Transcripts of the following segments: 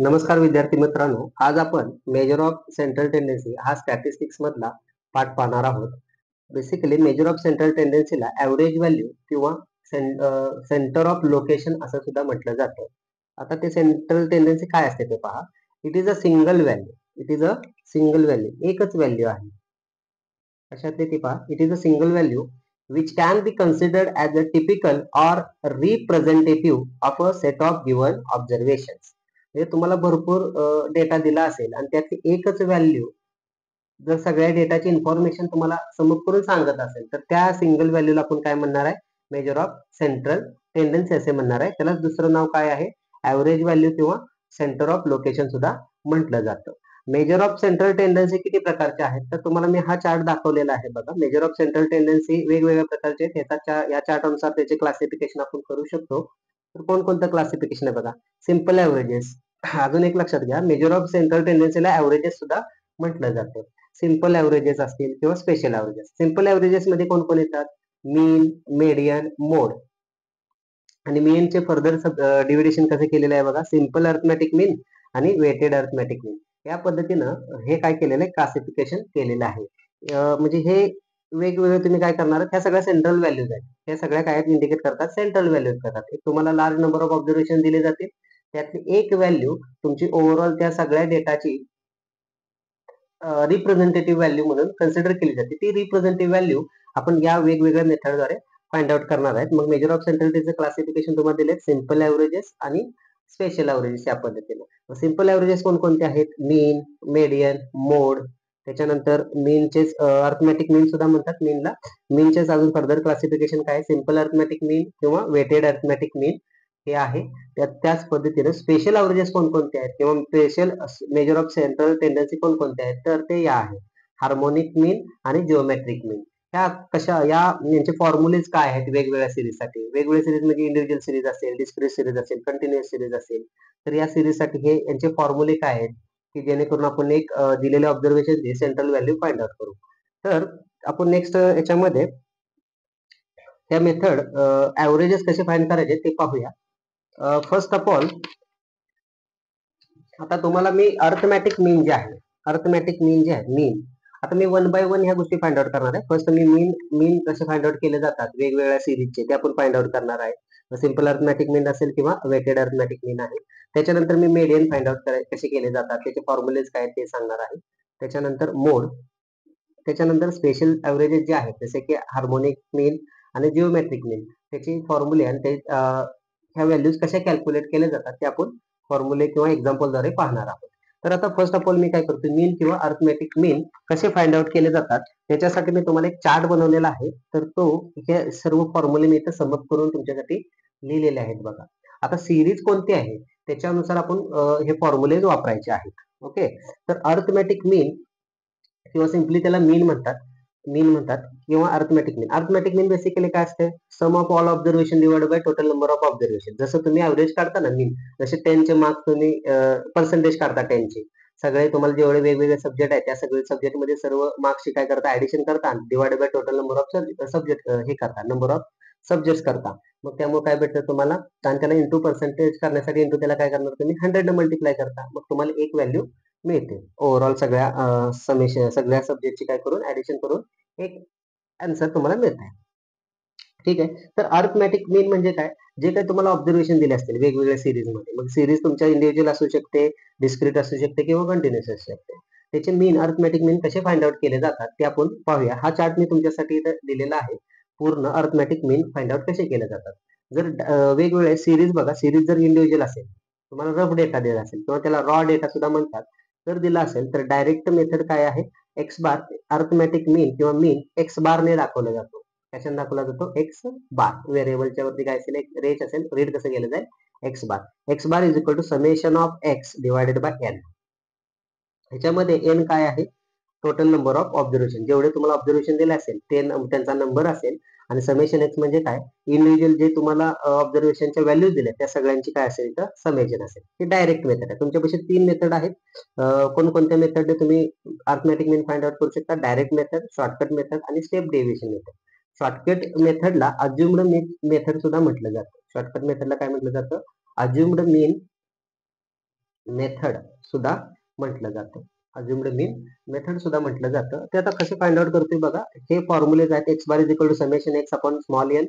नमस्कार विद्यार्थी मित्रांनो, आज आपण मेजर ऑफ सेंट्रल टेंडन्सी हा स्टॅटिस्टिक्स मधला पाठ पाहणार आहोत. बेसिकली मेजर ऑफ सेंट्रल टेंडन्सीला ॲव्हरेज व्हॅल्यू किंवा सेंटर ऑफ लोकेशन असं सुद्धा म्हटलं जातं. आता ते सेंट्रल टेंडन्सी काय असते ते पहा. It is a single value. It is a single value. एकच व्हॅल्यू आहे. कशातली ती पहा. It is a single value which can be considered as a typical or representative of a set of given observations. म्हणजे तुम्हाला भरपूर data दिला असेल आणि त्यातली एकच व्हॅल्यू जर सगळ्या डेटाची इन्फॉर्मेशन तुम्हाला समोर करून सांगत असेल तर त्या सिंगल व्हॅल्यूला आपण काय म्हणणार आहे? मेजर ऑफ सेंट्रल टेंडन्सी असे म्हणणार आहे. त्याला दुसरं नाव काय आहे? ॲव्हरेज व्हॅल्यू किंवा सेंटर ऑफ लोकेशन सुद्धा म्हटलं जातं. मेजर ऑफ सेंट्रल टेंडन्सी किती प्रकारचे आहेत? तर तुम्हाला मी हा चार्ट दाखवलेला आहे बघा. मेजर ऑफ सेंट्रल टेंडन्सी वेगवेगळ्या प्रकारचे आहेत. या चार्ट अनुसार त्याचे क्लासिफिकेशन आपण करू शकतो. तर कोणकोणतं क्लासिफिकेशन आहे बघा. सिंपल ॲव्हरेजेस. अजून एक लक्षात घ्या, मेजर ऑफ सेंट्रल टेंडन्सीला ॲव्हरेजेस सुद्धा म्हटलं जातं. सिंपल ॲव्हरेजेस असतील किंवा स्पेशल ॲव्हरेजेस. सिंपल ॲव्हरेजेस मध्ये कोण कोण येतात? मीन, मेडियन, मोड. आणि मीनचे फर्दर डिव्हिडेशन कसे केलेले आहे बघा. सिंपल अर्थमॅटिक मीन आणि वेटेड अर्थमॅटिक मीन या पद्धतीनं हे काय केलेलं आहे? क्लासिफिकेशन केलेलं आहे. म्हणजे हे वेगवेगळे तुम्ही काय करणार? ह्या सगळ्या सेंट्रल व्हॅल्यूज आहेत. ह्या सगळ्या काय इंडिकेट करतात? सेंट्रल व्हॅल्यूज करतात. एक तुम्हाला लार्ज नंबर ऑफ ऑब्झर्वेशन दिले जातील. त्यातली एक व्हॅल्यू तुमची ओव्हरऑल त्या सगळ्या डेटाची रिप्रेझेंटेटिव्ह व्हॅल्यू म्हणून कन्सिडर केली जाते. ती रिप्रेझेंटेटिव्ह व्हॅल्यू आपण या वेगवेगळ्या मेथडद्वारे फाइंड आउट करणार आहेत. मग मेजर ऑफ सेंट्रलिटीचं क्लासिफिकेशन तुम्हाला दिले सिंपल ॲव्हरेजेस आणि स्पेशल ॲव्हरेजेस या पद्धतीने. सिंपल ॲव्हरेजेस कोणकोणते आहेत? मीन, मेडियन, मोड. त्याच्यानंतर मीनचे अर्थमॅटिक मीन सुद्धा म्हणतात मीनला. मीनचेच अजून फर्दर क्लासिफिकेशन काय? सिंपल अर्थमॅटिक मीन किंवा वेटेड अर्थमॅटिक मीन हे आहे. त्याच पद्धतीने स्पेशल ॲव्हरेजेस कोणकोणते आहेत किंवा special major of central tendency कोणकोणते आहेत? तर ते या आहेत. हार्मोनिक मीन आणि जिओमेट्रिक मीन. ह्या कशा यांचे फॉर्म्युलेज काय आहेत वेगवेगळ्या सिरीजसाठी? वेगवेगळ्या सिरीज म्हणजे इंडिव्हिज्युअल सिरीज असेल, डिस्क्रीट सिरीज असेल, कंटिन्युअस सिरीज असेल. तर या सिरीजसाठी हे यांचे फॉर्म्युले काय आहेत की जेणेकरून आपण एक दिलेले observation central value find out करू. तर आपण नेक्स्ट याच्यामध्ये त्या मेथड ॲव्हरेजेस कसे फाइंड करायचे ते पाहूया. फर्स्ट ऑफ ऑल आता तुम्हाला मी अर्थमॅटिक मीन जे आहे, अर्थमॅटिक मीन जे आहे मीन, आता मी वन बाय वन ह्या गोष्टी फाइंड आउट करणार आहे. फर्स्ट मी मीन कसे फाइंड आउट केले जातात वेगवेगळ्या सिरीजचे ते आपण फाइंड आउट करणार आहे. सिंपल अर्थमॅटिक मीन असेल किंवा वेटेड अर्थमॅटिक मीन आहे. त्याच्यानंतर मी मेडियन फाइंड आउट कसे केले जातात त्याचे फॉर्म्युलेज काय ते सांगणार आहे. त्याच्यानंतर मोड. त्याच्यानंतर स्पेशल ॲव्हरेजेस जे आहेत जसे की हार्मोनिक मीन आणि जिओमेट्रिक मीन त्याची फॉर्म्युले आणि ते ह्या व्हॅल्यूज कशा कॅल्क्युलेट केल्या जातात ते आपण फॉर्म्युले किंवा एक्झाम्पलद्वारे पाहणार आहोत. तर आता फर्स्ट ऑफ ऑल मी काय करतो, मीन किंवा अर्थमॅटिक मीन कसे फाइंड आउट केले जातात त्याच्यासाठी मी तुम्हाला एक चार्ट बनवलेला आहे. तर तो हे सर्व फॉर्म्युले मी इथे समप करून तुमच्यासाठी लिहिलेले आहेत बघा. आता सिरीज कोणती आहे त्याच्यानुसार आपण हे फॉर्म्युले वापरायचे आहेत. ओके. तर अर्थमॅटिक मीन किंवा सिम्पली त्याला मीन म्हणतात किंवा arithmetic mean. Arithmetic mean basically काय असते? Sum of all observation divide by total number of observation. जसं तुम्ही ॲव्हरेज काढता ना मीन, जसे 10चे मार्क्स तुम्ही पर्सेंटेज काढता 10चे. सगळे तुम्हाला जेवढे वेगवेगळे सब्जेक्ट आहेत त्या सगळे सब्जेक्ट मध्ये सर्व मार्क्सची काय करता? ऍडिशन करता divide by total number of subject हे करता, नंबर ऑफ सब्जेक्ट करता. मग त्यामुळे काय भेटतं तुम्हाला? आणि त्याला इंटू पर्सेंटेज करण्यासाठी इंटू त्याला काय करणार तुम्ही? 100 ने मल्टिप्लाय करता. मग तुम्हाला एक व्हॅल्यू मिळते. ओव्हरऑल सगळ्या समेशन सगळ्या सब्जेक्टची काय करून ऍडिशन करून एक आन्सर तुम्हाला मिळत आहे. ठीक आहे. तर अर्थमॅटिक मीन म्हणजे काय? जे काही तुम्हाला ऑब्झर्वेशन दिले असतील वेगवेगळ्या सिरीजमध्ये. मग सिरीज तुमच्या इंडिव्हिज्युअल असू शकते, डिस्क्रीट असू शकते किंवा कंटिन्युअस असू शकते. त्याचे मीन अर्थमॅटिक मीन कसे फाइंड आउट केले जातात ते आपण पाहूया. हा चार्ट मी तुमच्यासाठी इथे दिलेला आहे. पूर्ण अर्थमॅटिक मीन फाइंड आउट कसे केले जातात. जर वेगवेगळे सिरीज बघा, सिरीज जर इंडिव्हिज्युअल असेल, तुम्हाला रफ डेटा दिला असेल किंवा त्याला रॉ डेटा सुद्धा म्हणतात, तर दिला असेल तर डायरेक्ट मेथड काय आहे? एक्स बार अर्थमॅटिक मीन किंवा मीन एक्स बार ने दाखवला जातो. कशाने दाखवला जातो? एक्स बार. व्हेरिएबलच्या वरती काय असेल? एक रेट असेल. रेट कसं केलं जाईल? X bar. X bar is equal to summation of x divided by n. ह्याच्यामध्ये एन काय आहे? Total number of observation. जेवढे तुम्हाला ऑब्झर्वेशन दिले असेल ते त्यांचा नंबर असेल. आणि समेशन एक्स म्हणजे काय? इंडिव्हिज्युअल जे तुम्हाला ऑब्झर्वेशनच्या व्हॅल्यूज दिल्या त्या सगळ्यांची काय असेल तर समेशन असेल. ही डायरेक्ट मेथड आहे. तुमच्यापाशी 3 मेथड आहेत. कोणकोणत्या मेथडने तुम्ही अर्थमॅटिक मीन फाइंड आउट करू शकता? डायरेक्ट मेथड, शॉर्टकट मेथड आणि step deviation method. Shortcut मेथडला assumed method सुद्धा म्हटलं जातं. शॉर्टकट मेथडला काय म्हटलं जातं? अज्युम्ड मीन मेथड सुद्धा म्हटलं जातं. अज्युम्ड मीन मेथड सुद्धा म्हटलं जातं. ते आता कसे फाइंड आउट करतोय बघा. हे फॉर्म्युलेज आहेत. X bar is equal to summation X upon small N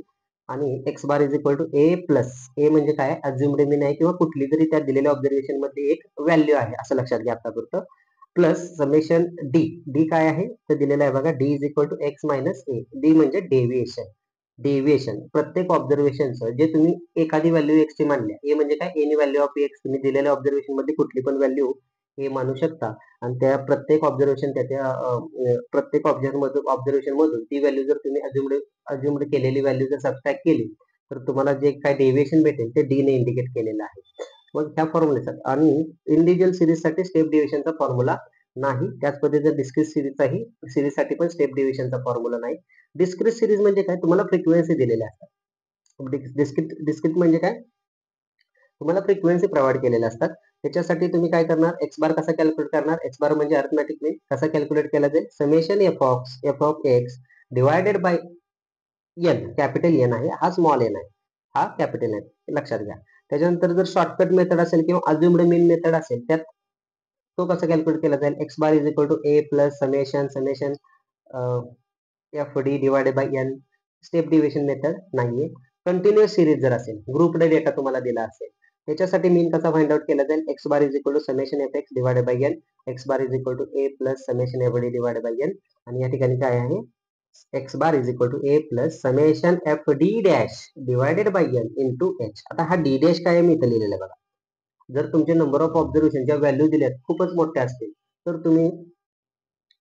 आणि X bar is equal to A plus A म्हणजे काय अज्युम्ड मीन आहे किंवा कुठली तरी त्या दिलेल्या ऑब्झर्वेशन मध्ये एक व्हॅल्यू आहे असं लक्षात घ्या आतापुरतं. प्लस समेशन डी डी काय आहे तर दिलेलं आहे बघा d is equal to x minus A d म्हणजे डेव्हिएशन प्रत्येक ऑब्झर्वेशनचं जे तुम्ही एखादी व्हॅल्यू एक्स ची मानल्या ए म्हणजे काय ए नी व्हॅल्यू ऑफ एक्स तुम्ही दिलेल्या ऑब्झर्वेशन मध्ये कुठली पण व्हॅल्यू हे मानू शकता आणि त्या प्रत्येक ऑब्झर्वेशन त्या प्रत्येक ऑब्झर्वेशन मधून ती व्हॅल्यू जर तुम्ही अज्युम्ड केलेली व्हॅल्यू जर सबट्रॅक्ट केली तर तुम्हाला जे काय डेव्हिएशन भेटेल ते डी ने इंडिकेट केलेलं आहे. मग ह्या फॉर्म्युलेचा आणि इंडिव्हिज्युअल सिरीज साठी स्टेप डिव्हिजनचा फॉर्म्युला नाही. त्याच पद्धतीने डिस्क्रीट सिरीजचाही सिरीज साठी पण स्टेप डिव्हिजनचा फॉर्म्युला नाही. डिस्क्रीट सिरीज म्हणजे काय तुम्हाला फ्रिक्वेन्सी दिलेल्या असतात. डिस्क्रीट म्हणजे काय तुम्हाला फ्रिक्वेन्सी प्रोव्हाइड केलेल्या असतात. त्याच्यासाठी तुम्ही काय करणार एक्स बार कसा कॅल्क्युलेट करणार एक्स बार म्हणजे अरिथमॅटिक मीन कसा कॅल्क्युलेट केला जाईल summation f of x divided by n capital n आहे हा स्मॉल एन आहे हा कॅपिटल एन लक्षात घ्या. त्याच्यानंतर जर शॉर्टकट मेथड असेल किंवा अज्युम्ड मीन मेथड असेल त्यात तो कसा कॅल्क्युलेट केला जाईल x bar is equal to A plus summation f d divided by n step division method नाहीये. कंटिन्युअस सिरीज जर असेल ग्रुपड डेटा तुम्हाला दिला असेल त्याच्यासाठी मीन कसा फाइंड आउट केला जाईल x bar is equal to summation f x divided by n x bar is equal to A plus summation f d divided by n आणि या ठिकाणी काय आहे x bar is equal to A plus summation f d dash divided by n into h. आता हा D dash काय मी इथं लिहिलेलं बघा. जर तुमचे नंबर ऑफ ऑब्झर्वेशन ज्या व्हॅल्यू दिल्यात खूपच मोठ्या असतील तर तुम्ही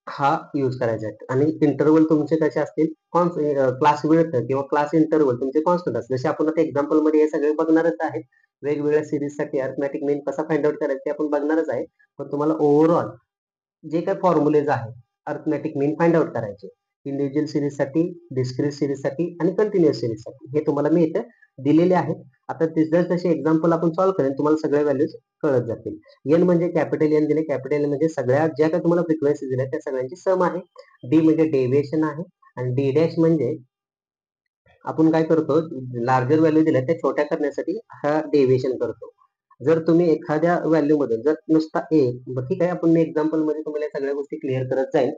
हा यूज करायचा आहे आणि इंटरवल तुमचे कसे असतील क्लास विड्थ किंवा क्लास इंटरवल तुमचे कॉन्स्टंट असतील. जसे आपण आता एक्झाम्पल मध्ये हे सगळे बघणारच आहेत. वेगवेगळ्या सिरीज साठी अरिथमॅटिक मीन कसा फाइंड आउट करायचा ते आपण बघणारच आहे. पण तुम्हाला ओव्हरऑल जे काही फॉर्म्युलेज आहेत अरिथमॅटिक मीन फाइंड आउट करायचे इंडिव्हिज्युअल सिरीज साठी डिस्क्रीट सिरीज साठी आणि कंटिन्युअस सिरीज साठी हे तुम्हाला मी इथे दिलेले आहेत. आता जसे एक्झाम्पल आपण सॉल्व्ह करेन तुम्हाला सगळ्या व्हॅल्यूज कळत जातील. एन म्हणजे कॅपिटल एन दिले कॅपिटल एन म्हणजे सगळ्या ज्या काही तुम्हाला फ्रिक्वेन्सी दिल्या त्या सगळ्यांची सम आहे. डी म्हणजे डेव्हिएशन आहे आणि डी डॅश म्हणजे आपण काय करतो लार्जर व्हॅल्यू दिल्या त्या छोट्या करण्यासाठी हा डेव्हिएशन करतो. जर तुम्ही एखाद्या व्हॅल्यू मध्ये जर नुसता एक ठीक आहे आपण मी एक्झाम्पल मध्ये तुम्हाला सगळ्या गोष्टी क्लिअर करत जाईल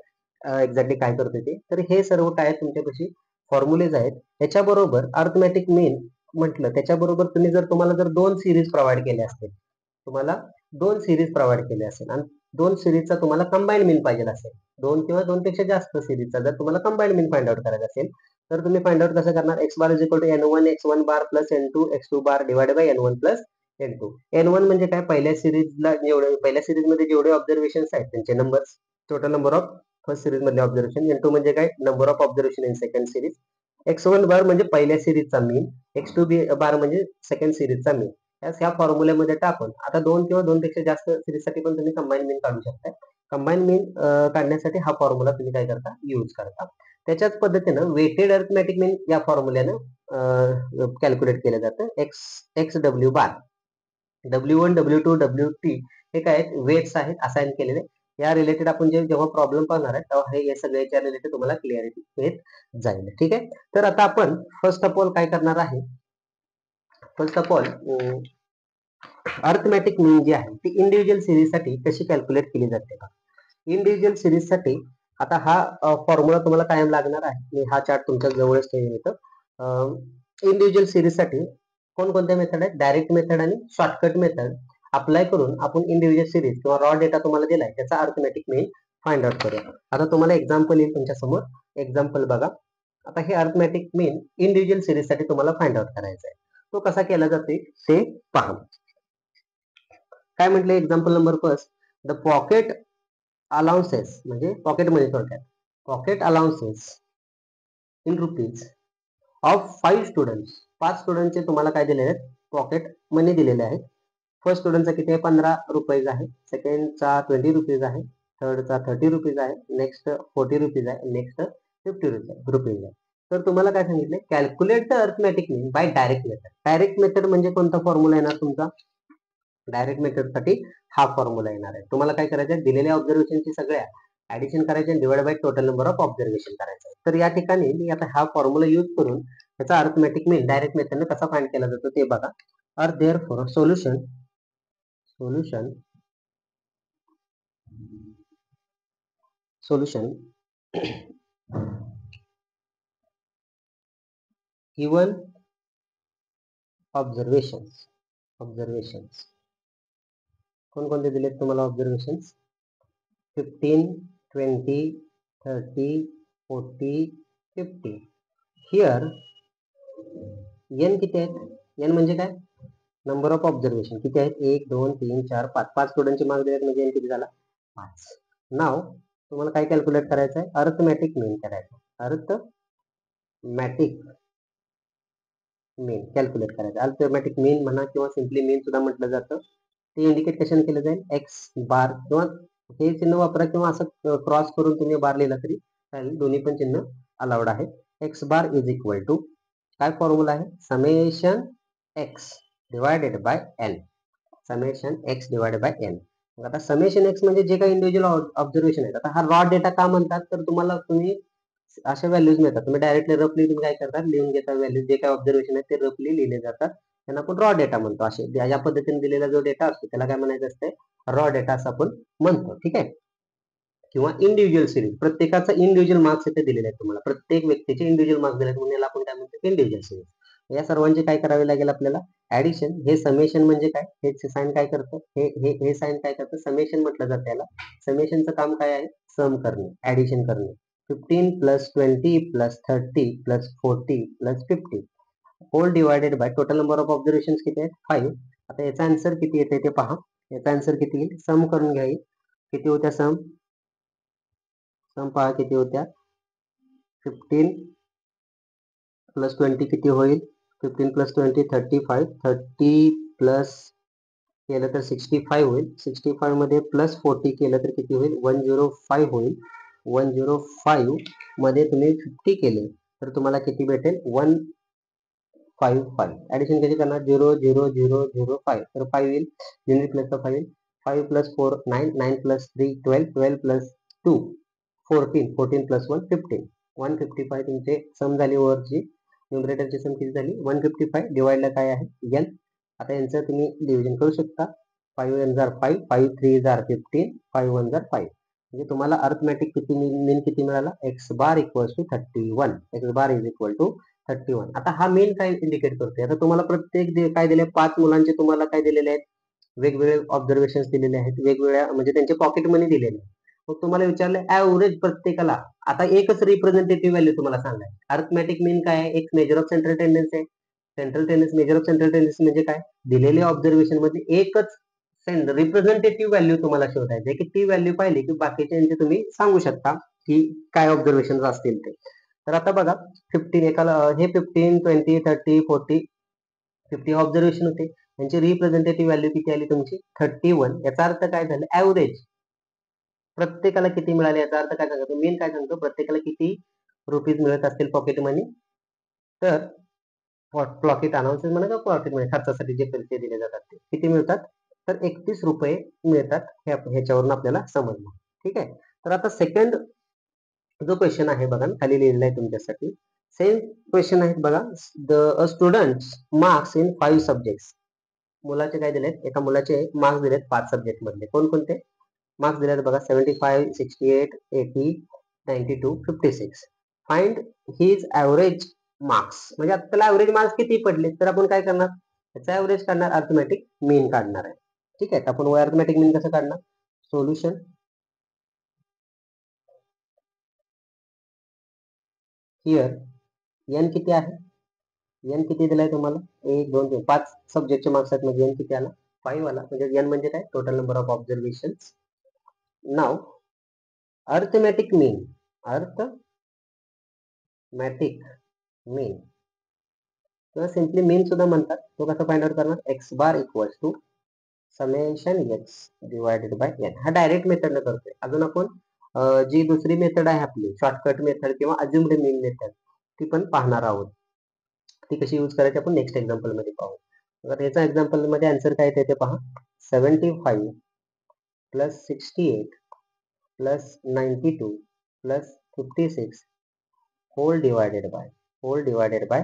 एक्झॅक्टली काय करतो ते. तर हे सर्व काय तुमच्यापाशी फॉर्म्युलेज आहेत. त्याच्याबरोबर अरिथमॅटिक मीन म्हटलं त्याच्याबरोबर तुम्ही जर तुम्हाला जर दोन सिरीज प्रोव्हाइड केले असतील तुम्हाला दोन सिरीज प्रोव्हाइड केले असेल आणि दोन सिरीजचा तुम्हाला कंबाईन मीन पाहिजे असेल दोन किंवा दोन पेक्षा जास्त सिरीजचा जर तुम्हाला कंबाईन मीन फाइंड आउट करायचा असेल तर तुम्ही फाइंड आउट कसं करणार x bar is equal to n one bar plus n two bar divided by n one plus n one म्हणजे काय पहिल्या सिरीजला जेवढे पहिल्या सिरीज मध्ये जेवढे ऑब्झर्वेशन आहेत त्यांचे number total number of first series मधले ऑब्झर्वेशन एन टू म्हणजे काय number of observation in second series X one bar म्हणजे पहिल्या सिरीजचा मीन एक्स टू बार म्हणजे सेकंड सिरीजचा मीन ह्या फॉर्म्युल्यामध्ये टाकून आता दोन किंवा दोन पेक्षा जास्त सिरीज साठी पण तुम्ही कंबाईन मीन काढू शकता. कंबाईन मीन काढण्यासाठी हा फॉर्म्युला तुम्ही काय करता यूज करता. त्याच्याच पद्धतीनं वेटेड अरिथमॅटिक मीन या फॉर्म्युल्यानं कॅल्क्युलेट केलं जातं. एक्स डब्ल्यू बार W1 W2 WT हे काय वेट्स आहेत असाइन केलेले. या रिलेटेड आपण जेव्हा प्रॉब्लेम पाहणार आहे तेव्हा हे सगळ्याच्या रिलेटेड तुम्हाला क्लिअरिटी येत जाईल. ठीक आहे. तर आता आपण फर्स्ट ऑफ ऑल काय करणार आहे फर्स्ट ऑफ ऑल अरिथमॅटिक मीन जी आहे ती इंडिव्हिज्युअल सिरीज साठी कशी कॅल्क्युलेट केली जाते का. इंडिव्हिज्युअल सिरीज साठी आता हा फॉर्म्युला तुम्हाला कायम लागणार आहे. मी हा चार्ट तुमच्या जवळच ठेवून येतो. इंडिव्हिज्युअल सिरीज साठी कोणकोणत्या मेथड आहेत डायरेक्ट मेथड आणि शॉर्टकट मेथड अप्लाय करून आपण इंडिव्हिज्युअल सिरीज किंवा रॉ डेटा तुम्हाला दिलाय त्याचा अरिथमॅटिक मीन फाइंड आउट करूया. आता तुम्हाला एक्झाम्पल येईल तुमच्या समोर एक्झाम्पल बघा. आता हे अरिथमॅटिक मीन इंडिव्हिज्युअल सिरीज साठी तुम्हाला फाइंड आउट करायचा आहे. तो कसा केला जाते ते पहा. काय म्हटले example number first the pocket allowances म्हणजे पॉकेट मनी थोडक्यात pocket allowances in rupees of 5 students 5 स्टुडंटचे तुम्हाला काय दिलेले आहेत पॉकेट मनी दिलेले आहेत. फर्स्ट स्टुडंटचा किती आहे 15 रुपये आहे सेकंडचा 20 रुपीज आहे थर्डचा 30 रुपीज आहे नेक्स्ट 40 रुपीज आहे नेक्स्ट 50 रुपीज आहे. तर तुम्हाला काय सांगितलं calculate the arithmetic mean by direct method. Direct method म्हणजे कोणता फॉर्म्युला येणार तुमचा डायरेक्ट मेथड साठी हा फॉर्म्युला येणार आहे. तुम्हाला काय करायचं आहे दिलेल्या ऑब्झर्वेशनची सगळ्या ऍडिशन करायचे divide by total number of observation करायचं आहे. तर या ठिकाणी मी आता हा फॉर्म्युला यूज करून त्याचा अरिथमॅटिक मीन डायरेक्ट मेथडने कसा फाइंड केला जातो ते बघा. Are therefore solution solution given observations कोणकोणते दिलेत तुम्हाला ऑब्झर्वेशन्स? 15, 20, 30, 40, 50. हिअर एन किती आहेत? एन म्हणजे काय? नंबर ऑफ ऑब्झर्वेशन किती आहेत? 1 2 3 4 5. 5 स्टुडंटचे मार्क्स दिलेत म्हणजे एन किती झाला? 5. नाव तुम्हाला काय कॅल्क्युलेट करायचं आहे? अर्थमॅटिक मीन करायचं. अर्थमॅटिक मीन कॅल्क्युलेट करायचं. अर्थमॅटिक मीन म्हणा किंवा सिम्पली मीन सुद्धा म्हटलं जातं. ते इंडिकेट कशाने केलं जाईल? एक्स बार किंवा हे चिन्ह वापरा किंवा असं क्रॉस करून तुम्ही बार लिहिला तरी चालेल. दोन्ही पण चिन्ह अलाउड आहे. X bar is equal to काय फॉर्म्युला आहे? Summation x divided by N. Summation x divided by n. आता समेशन एक्स म्हणजे जे काही इंडिव्हिज्युअल ऑब्झर्वेशन आहेत. आता हा रॉ डेटा का म्हणतात? तर तुम्ही अशा व्हॅल्यूज मिळतात. तुम्ही डायरेक्टली रफली तुम्ही काय करतात? लिहून घेता व्हॅल्यूज. जे काही ऑब्झर्वेशन आहेत ते रफली लिहिले जातात. त्यांना आपण रॉ डेटा म्हणतो. असे या पद्धतीने दिलेला जो डेटा असतो त्याला काय म्हणायचं असते? रॉ डेटा असं आपण म्हणतो. ठीक आहे. किंवा इंडिव्हिज्युअल सिरीज. प्रत्येकाचा इंडिव्हिज्युअल मार्क्स इथे दिलेले आहेत तुम्हाला. प्रत्येक व्यक्तीचे इंडिव्हिज्युअल मार्क्स दिलेत म्हणून याला आपण काय म्हणतो? Individual series. या सर्वांचे काय करावे लागेल आपल्याला? ऍडिशन. हे समेशन म्हणजे काय? हे साइन काय करतं? हे साइन काय करतं? समेशन म्हटलं जातं याला. समेशनचं काम काय आहे? सम करणे, ऍडिशन करणे. 15 plus 20 plus 30 plus 40 plus 50 whole divided by total number of observation किती आहेत? 5. आता याचा आन्सर किती येते ते पहा. याचा आन्सर किती येईल? सम करून घ्या. किती होत्या सम पहा किती होत्या? 15 प्लस 20 किती होईल? 15 प्लस 20 35. 30 प्लस केलं तर 65 होईल. 65 मध्ये प्लस 40 केलं तर किती होईल? 105 होईल. 105 मध्ये तुम्ही 50 केले तर तुम्हाला किती भेटेल? 155. ऍडिशन कशी करणार? 0 0 0 0 5. तर 5 येईल. युनिट प्लस 5 येईल. 5 प्लस 4 9. 9 प्लस 3 12. 12 प्लस 2 14. 14 प्लस 1 15. 155 तुमचे सम झाली. वरची न्यूमरेटरची सम किती झाली? 155. डिवाइडला काय आहे? एन. आता यांचं तुम्ही डिव्हिजन करू शकता. 5 1 जार 5. 5 3 जार 15. 5 1 जार 5. म्हणजे तुम्हाला अर्थमॅटिक किती मीन किती मिळाला? X bar equal to 31. X bar is equal to 31. आता हा मेन काय इंडिकेट करतोय? आता तुम्हाला प्रत्येक काय दिले? 5 मुलांचे तुम्हाला काय दिलेले आहेत? वेगवेगळे ऑब्झर्वेशन दिलेले आहेत. वेगवेगळ्या म्हणजे त्यांचे पॉकेट मनी दिलेले आहेत. मग तुम्हाला विचारलं ऍव्हरेज प्रत्येकाला. आता एकच रिप्रेझेंटेटिव्ह व्हॅल्यू तुम्हाला सांगाय. अर्थमॅटिक मीन काय आहे? एक मेजर ऑफ सेंट्रल टेंडन्सी आहे. Central tendency, major of central tendency म्हणजे काय? दिलेल्या ऑब्झर्वेशन मध्ये एकच रिप्रेझेंटेटिव्ह व्हॅल्यू तुम्हाला शोधायचं आहे की ती व्हॅल्यू पाहिली की बाकीचे तुम्ही सांगू शकता की काय ऑब्झर्वेशन असतील ते. तर आता बघा 15 एकाला हे 15 20 30 40 50 ऑब्झर्वेशन होते. त्यांची रिप्रेझेंटेटिव्ह व्हॅल्यू किती आली तुमची? 31. याचा अर्थ काय झालं? ऍव्हरेज प्रत्येकाला किती मिळाले? याचा अर्थ काय सांगतो? मेन काय सांगतो? प्रत्येकाला किती रुपीज मिळत असतील पॉकेट मनी? तर पॉकेट अनाउन्सेस म्हणा का पॉकेट मनी खर्चासाठी जे पैसे दिले जातात ते किती मिळतात? तर 31 रुपये मिळतात. ह्याच्यावरून आपल्याला समजलं. ठीक आहे. तर आता सेकंड जो क्वेश्चन आहे बघा खाली लिहिलेला आहे तुमच्यासाठी. सेम क्वेश्चन आहेत बघा. The student marks in 5 subjects. मुलाचे काय दिलेत? एका मुलाचे मार्क्स दिलेत 5 सब्जेक्ट मधले. कोणकोणते मार्क्स दिलेत बघा? 75 68 80 92 56. Find his average marks. म्हणजे आता त्याला ऍव्हरेज मार्क्स किती पडले? तर आपण काय करणार? त्याचा ऍव्हरेज काढणार. अर्थमॅटिक मीन काढणार आहे. ठीक आहे. आपण अर्थमॅटिक मीन कसं काढणार? सोल्युशन हिअर एन किती आहे? एन किती दिलाय तुम्हाला? 1 2 3 5 सब्जेक्टचे मार्क्स आहेत. म्हणजे एन किती आला? 5 आला. म्हणजे एन म्हणजे काय? Total number of observation. नाव अर्थमॅटिक मीन मीन किंवा सिम्पली मीन सुद्धा म्हणतात. तो कसा फाइंड आउट करणार? X bar equal to summation x divided by N. हा डायरेक्ट मेथड करतोय. अजून आपण जी दुसरी मेथड आहे आपली शॉर्टकट मेथड किंवा अज्युम्ड मीन मेथड ती पण पाहणार आहोत. ती कशी यूज करायची आपण नेक्स्ट एक्झाम्पल मध्ये पाहू. तर याचा एक्झाम्पल मध्ये आन्सर काय येते ते पहा. 75 plus 68 plus 92 plus 56 whole divided by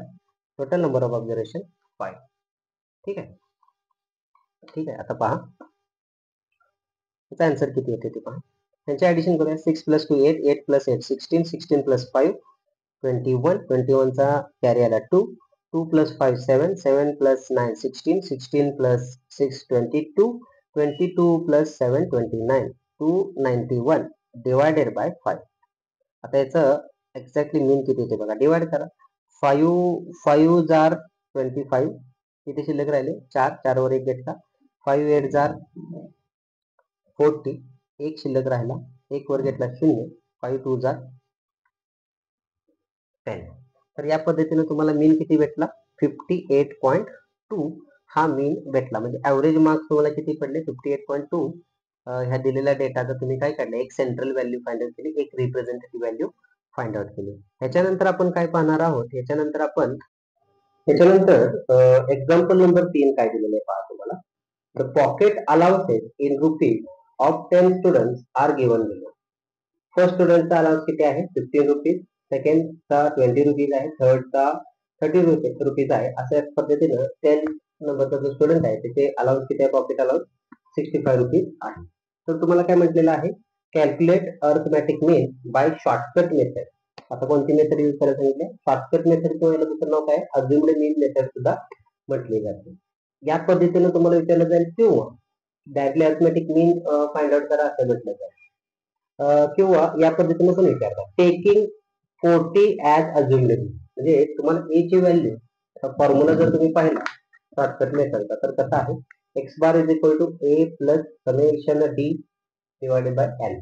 total number of observation 5. ठीक आहे. ठीक आहे. आता पहा त्याचा आन्सर किती येते ते पहा. त्यांचे ऍडिशन करूया. 6 + 2 8, 8 + 8 16, 16 + 5 21, 21 चा कॅरी आला 2, 2 + 5 7, 7 + 9 16, 16 + 6 22, 22 + 7 29, 291 डिवायडेड बाय 5. आता याचं एक्झॅक्टली मीन किती येते बघा. डिवाइड करा. 5 5 जार 25, किती शिल्लक राहिले 4, 4 वर 1 घेतला. 5 8 जार 40, 1 शिल्लक राहिला, 1 वर घेतला 0, 5 2 जार 10. तर या पद्धतीने तुम्हाला मीन किती भेटला 58.2 हा मीन भेटला. म्हणजे ऍव्हरेज मार्क्स तुम्हाला किती पडले 58.2. ह्या दिलेल्या डेटाचा तुम्ही काय काढलं, एक सेंट्रल व्हॅल्यू फाइंड आउट केली, एक रिप्रेझेंटेटिव्ह व्हॅल्यू फाइंड आउट केली. ह्याच्यानंतर आपण काय पाहणार आहोत, ह्याच्यानंतर एक्झाम्पल नंबर 3 काय दिलेलं आहे पहा तुम्हाला. The pocket allowances in rupees of 10 students are given below. First स्टुडंटचा अलाउन्स किती आहे 15 रुपीज, सेकंडचा 20 रुपीज आहे, थर्डचा 30 रुपीज आहे. अशा पद्धतीनं 10 नंबरचा जो स्टुडंट आहे त्याचे अलाउन्स किती आहे, पॉकेट अलाउन्स 65 रुपीज आहे. तर तुम्हाला काय म्हटलेलं आहे, calculate arithmetic mean by shortcut method. आता कोणती मेथड यूज करायला सांगितले, शॉर्टकट मेथड किंवा याला दुसरं नाव काय, अज्युम्ड मीन मेथड सुद्धा म्हटली जाते. या पद्धतीने तुम्हाला विचारलं जाईल किंवा डायरेक्टली अर्थमॅटिक मीन फाइंड आउट करा असं म्हटलं जाईल, किंवा या पद्धतीने पण विचारतात टेकिंग 40 ॲज अज्युम्ड मीन. म्हणजे तुम्हाला ए ची व्हॅल्यू, फॉर्म्युला जर तुम्ही पाहिला शॉर्टकट मेथडचा तर कसा आहे, x bar is equal to A plus summation D divided by n.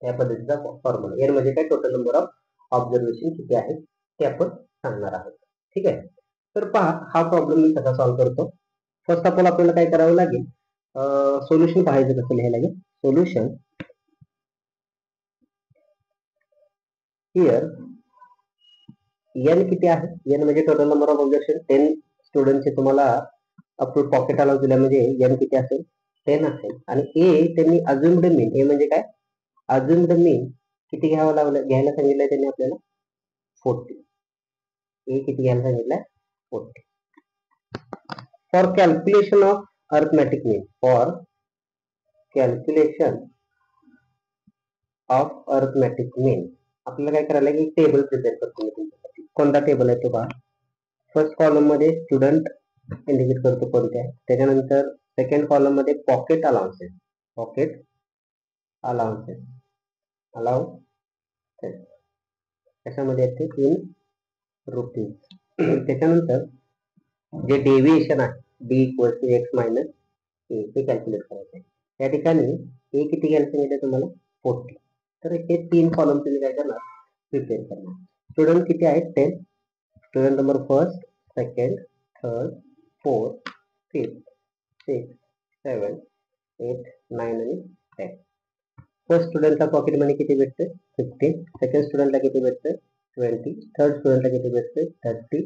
या पद्धतीचा फॉर्म्युला. एन म्हणजे काय, टोटल नंबर ऑफ ऑब्झर्वेशन किती आहे ते आपण सांगणार आहोत. ठीक आहे. तर पहा हा प्रॉब्लेम मी कसा सॉल्व्ह करतो. फर्स्ट ऑफ ऑल आपल्याला काय करावं लागेल, सोल्युशन पाहायचं कसं लिहायला लागेल. सोल्युशन हिअर एन किती आहे, एन म्हणजे टोटल नंबर ऑफ ऑब्झर्वेशन 10 स्टुडंटचे तुम्हाला अप्रूव्ड पॉकेट अलाउन्स दिला म्हणजे एन किती असेल 10 असेल. आणि ए त्यांनी अज्युम्ड मीन, ए म्हणजे काय अज्युम्ड मीन किती घ्यायला सांगितलंय त्यांनी आपल्याला 40. ए किती घ्यायला सांगितलंय 40. For calculation of arithmetic mean, for calculation of arithmetic mean आपल्याला काय करायला लागेल, टेबल प्रिपेअर करतो मी तुमच्यासाठी. कोणता टेबल आहे तो पहा. फर्स्ट कॉलम मध्ये स्टुडंट इंडिकेट करतो कोणते आहे, त्याच्यानंतर सेकंड कॉलम मध्ये pocket allowances, pocket allowances allowances त्याच्यामध्ये येते इन रुपीज. त्याच्यानंतर जे डेव्हिएशन आहे D equal to x minus A ते कॅल्क्युलेट करायचं आहे. त्या ठिकाणी ए किती घ्यायला सांगितलं तुम्हाला 40. तर हे 3 कॉलम तुम्ही काय करणार प्रिपेअर करणार. स्टुडंट किती आहेत 10, student number first, second, third, fourth, fifth, 6, 7, 8, 9 आणि 10. फर्स्ट स्टुडंटला पॉकेट मनी किती भेटते 15, सेकंड स्टुडंटला किती भेटते 20, थर्ड स्टुडंटला किती भेटते 30,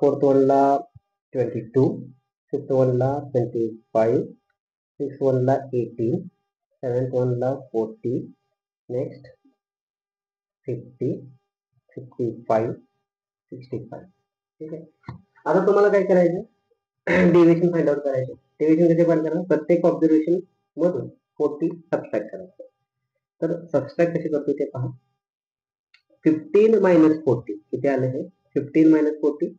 फोर्थ वनला 22, फिफ्थ वनला 25, सिक्स वनला 18, सेवन्थ वनला 40, नेक्स्ट 50, 55, 65. ठीक आहे. आता तुम्हाला काय करायचं, डेव्हिएशन फाइंड आउट करायचं. डेव्हिएशन कसे फाइंड करणार, प्रत्येक ऑब्झर्वेशन मधून 40 सबट्रॅक्ट करायचं. तर सबट्रॅक्ट कसे करतो ते पहा. 15 मायनस 40 किती आले हे, 15 minus 40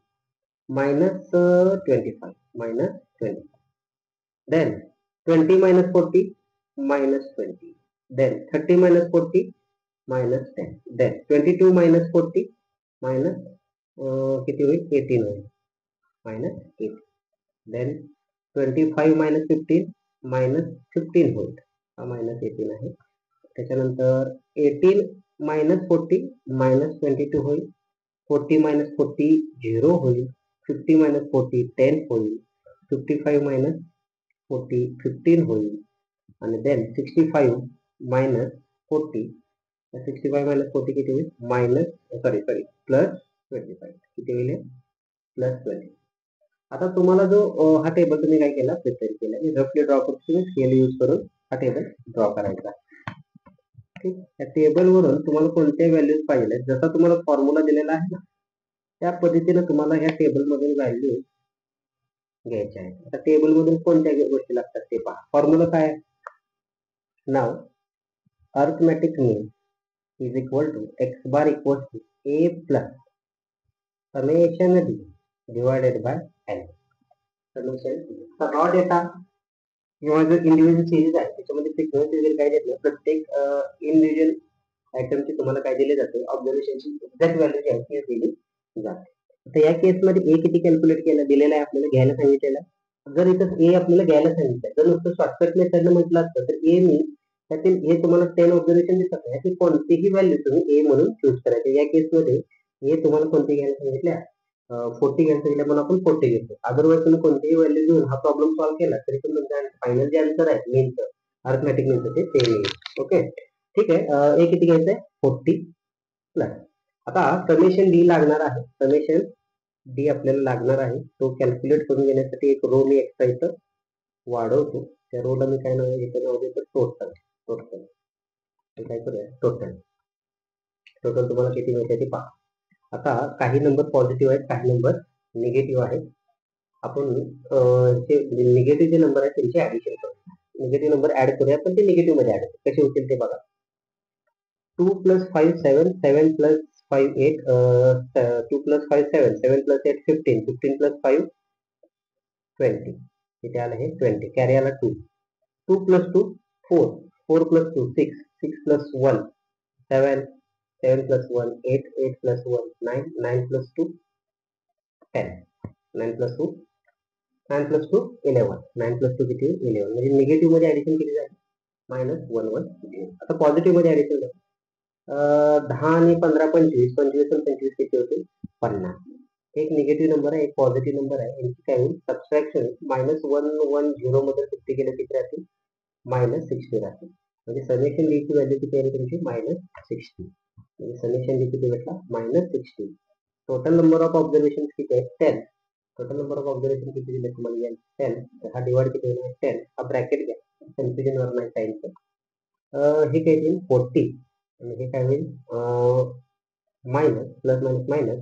minus 25 minus 20, then 20 minus 40 minus 20, then 30 minus 40 minus 10, then 22 minus 40 minus किती होईल 18 होईल मायनस 8, देन 25 मायनस 15 मायनस 15 होईल, हा मायनस 18 आहे. त्याच्यानंतर 18 मायनस 40 मायनस 22 होईल, 40 मायनस 40 0 होईल, 50 मायनस 40 10 होईल, 55 मायनस 40 15 होईल, आणि देन 65 मायनस 40, 65 मायनस 40 किती होईल मायनस प्लस 25 किती होईल प्लस 20. आता तुम्हाला जो हा टेबल तुम्ही काय केला प्रिपेअर केला, रफली ड्रॉ करतो, स्केल यूज करून हा टेबल ड्रॉ करायचा. ठीक, त्या टेबल वरून तुम्हाला कोणत्या व्हॅल्यूज पाहिजे, जसा तुम्हाला फॉर्म्युला दिलेला आहे ना त्या पद्धतीने तुम्हाला ह्या टेबल मधून व्हॅल्यू घ्यायच्या आहेत. आता टेबल मधून कोणत्या गोष्टी लागतात ते पहा. फॉर्म्युला काय आहे, नाव arithmetic mean is equal to X bar equal to A plus summation D divided by N. Summation तर रॉ डेटा किंवा जो इंडिव्हिज्युअल सिरीज आहे त्याच्यामध्ये फ्रिक्वेन्सी वगैरे काय देत नाही. प्रत्येक इंडिव्हिज्युअल आयटमची तुम्हाला काय दिले जाते, ऑब्झर्वेशनची एक्झॅक्ट व्हॅल्यू जी आहे ती दिली जाते. तर या केसमध्ये ए किती कॅल्क्युलेट केलं दिलेलं आहे आपल्याला घ्यायला सांगितलेलं आहे. जर इथं ए आपल्याला घ्यायला सांगितलं जर नुसतं शॉर्टकट मेथडनं म्हटलं असतं तर ए मी त्यातील हे तुम्हाला 10 ऑब्झर्वेशन दिसत आहे, कोणतीही व्हॅल्यू तुम्ही ए म्हणून चूज करायची. या केसमध्ये ए तुम्हाला कोणती घ्यायला सांगितले 40 घ्यायला सांगितलं म्हणून आपण 40 घेतो. अदरवाईज तुम्ही कोणतीही व्हॅल्यू घेऊन हा प्रॉब्लेम सॉल्व्ह केला तरी पण तुमचा फायनल जे आन्सर आहे मेनचं अर्थमॅटिक मेनचं ते 10 येईल. ओके ठीक आहे. ए किती घ्यायचं आहे 40 प्लस. आता समेशन डी लागणार आहे. समेशन डी आपल्याला लागणार आहे. तो कॅल्क्युलेट करून घेण्यासाठी एक रो मी एक्स्ट्रा इथं वाढवतो. त्या रोला मी काय नाव इथं नाव देतो टोटल. टोटल काय करूया टोटल. टोटल तुम्हाला किती मिळते ते पहा. आता काही नंबर पॉझिटिव्ह आहेत, काही नंबर निगेटिव्ह आहेत. आपण जे निगेटिव्ह जे नंबर आहेत त्यांची ऍडिशन करू. निगेटिव्ह नंबर ऍड करूया पण ते निगेटिव्ह मध्ये ऍड कसे होतील ते बघा. 2 + 5 7 7 + 5 8 2 + 5 7 7 + 8 15 15 + 5 20 इथे आलं हे 20 कॅरी आला 2 2 + 2 4 4 + 2 6 6 + 1 7 7 + 1 8 8 + 1 9 9 + 2 10 9 + 2 9 + 2 11 9 + 2 किती 11 म्हणजे निगेटिव्ह मध्ये ऍडिशन किती झाली -1 1 0. आता पॉझिटिव्ह मध्ये ऍडिशन झालं 10 आणि 15 25 25 आणि 25 किती होते 50. एक निगेटिव्ह नंबर आहे एक पॉझिटिव्ह नंबर आहे यांची काय होईल सबट्रॅक्शन -1 1 0 मध्ये 50 केले किती राहतील -60 राहतील. म्हणजे समेशन डी ची व्हॅल्यू किती आहे तुमची -60. म्हणजे समेशन डी किती भेटला -60. टोटल नंबर ऑफ ऑब्झर्वेशन किती आहे 10. टोटल नंबर ऑफ ऑब्झर्वेशन किती दिले तुम्हाला 10. हा डिवाइड किती होणार 10. हा ब्रॅकेट घ्या कन्फ्युजन वर नाही टाइमचं. हे काय येईल 40 आणि हे काय होईल मायनस प्लस मायनस मायनस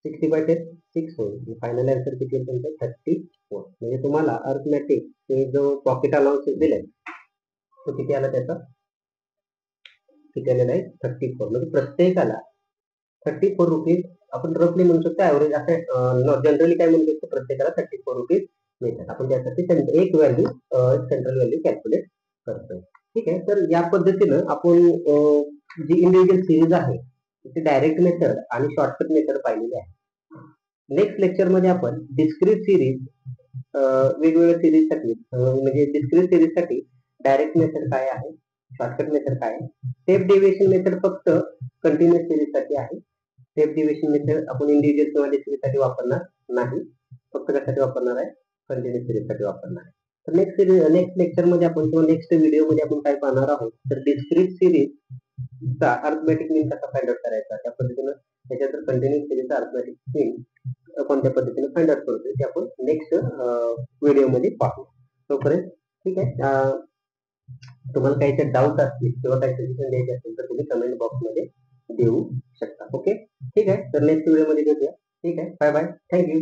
60/10 6 होईल. फायनल आन्सर किती येईल तुमचं 34. म्हणजे तुम्हाला अर्थमॅटिक हे जो पॉकेट अलाउन्स दिलाय तो किती आला त्याचा किती आलेला आहे 34. म्हणजे प्रत्येकाला 34 रुपीज आपण रफली म्हणू शकतो ऍव्हरेज असं जनरली काय म्हणू शकतो प्रत्येकाला 34 रुपीज मिळतात. आपण त्यासाठी एक व्हॅल्यू सेंट्रल व्हॅल्यू कॅल्क्युलेट करतोय. ठीक आहे. तर या पद्धतीनं आपण जी इंडिव्हिज्युअल सिरीज आहे ती डायरेक्ट मेथड आणि शॉर्टकट मेथड पाहिलेली आहे. नेक्स्ट लेक्चर मध्ये आपण डिस्क्रीट सिरीज वेगवेगळ्या सिरीज साठी म्हणजे डिस्क्रीट सिरीज साठी डायरेक्ट मेथड काय आहे शॉर्टकट मेथड काय आहे. स्टेप डेव्हिएशन मेथड फक्त कंटिन्युअस सिरीज साठी आहे. स्टेप डेव्हिएशन मेथड आपण इंडिव्हिज्युअल किंवा डिस्क्रीट साठी वापरणार नाही. फक्त कशासाठी वापरणार आहे कंटिन्युअस सिरीज साठी वापरणार आहे. तर नेक्स्ट लेक्चर मध्ये आपण किंवा नेक्स्ट व्हिडिओ मध्ये आपण काय पाहणार आहोत तर डिस्क्रीट सिरीज चा अर्थमॅटिक मीन कसा फाइंड आउट करायचा त्या पद्धतीनं त्याच्यानंतर कंटिन्युअस सिरीजचा अर्थमॅटिक मीन कोणत्या पद्धतीने फाइंड आउट करतोय ते आपण नेक्स्ट व्हिडिओ मध्ये पाहू. तोपर्यंत ठीक आहे. तुम्हाला काही डाऊट असतील किंवा काही सजेशन द्यायचे असतील तर तुम्ही कमेंट बॉक्स मध्ये देऊ शकता. ओके ठीक आहे. तर नेक्स्ट व्हिडिओ मध्ये भेटूया. ठीक आहे. Bye bye. थँक्यू.